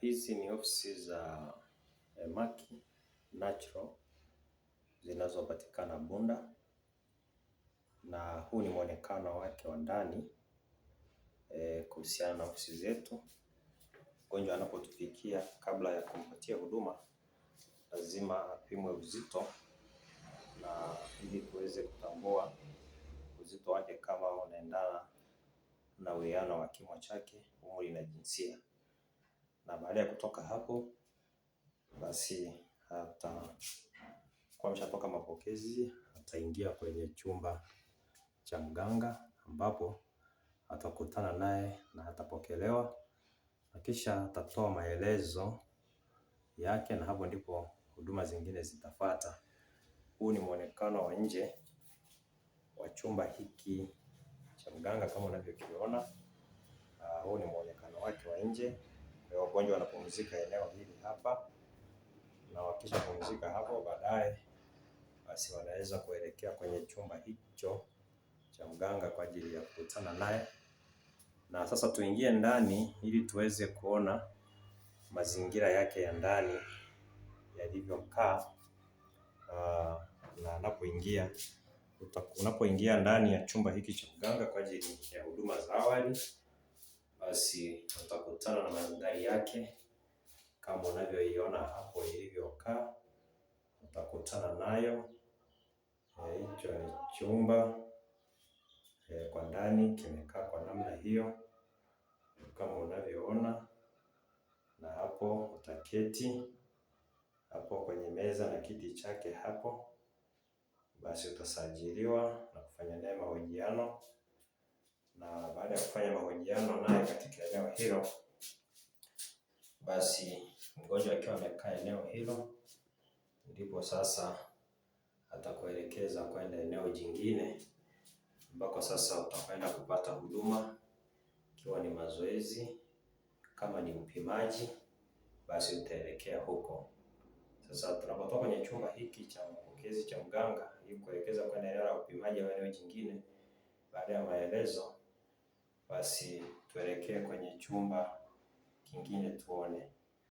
Hizi ni ofisi za Maki Natural zinazopatikana Bunda, na huu ni mwonekano wake wa ndani kuhusiana na ofisi zetu. Mgonjwa anapotufikia, kabla ya kumpatia huduma, lazima apimwe uzito na ili tuweze kutambua uzito wake kama unaendana na uwiano wa kimo chake, umri na jinsia. Na baada ya kutoka hapo, basi kwa ameshatoka mapokezi, ataingia kwenye chumba cha mganga ambapo atakutana naye na atapokelewa, na kisha atatoa maelezo yake, na hapo ndipo huduma zingine zitafuata. Huu ni muonekano wa nje wa chumba hiki cha mganga kama unavyokiona. Huu ni muonekano wake wa nje. Kwa wagonjwa wanapumzika eneo hili hapa, na wakisha pumzika hapo, baadaye basi wanaweza kuelekea kwenye chumba hicho cha mganga kwa ajili ya kukutana naye. Na sasa tuingie ndani ili tuweze kuona mazingira yake ya ndani yalivyokaa. Na unapoingia ndani ya chumba hiki cha mganga kwa ajili ya huduma za awali, basi utakutana na mandhari yake kama unavyoiona hapo ilivyokaa. Utakutana nayo. Hicho ni chumba kwa ndani kimekaa kwa namna hiyo kama unavyoona, na hapo utaketi hapo kwenye meza na kiti chake hapo. Basi utasajiliwa na kufanya naye mahojiano, na baada ya kufanya mahojiano naye katika eneo hilo, basi mgonjwa akiwa amekaa eneo hilo, ndipo sasa atakuelekeza kwenda eneo jingine ambako sasa utakwenda kupata huduma, ikiwa ni mazoezi, kama ni upimaji, basi utaelekea huko. Sasa tunapotoka kwenye chumba hiki cha mapokezi cha mganga ili kuelekeza kwenda eneo la upimaji au eneo jingine, baada ya maelezo, basi tuelekee kwenye chumba kingine tuone.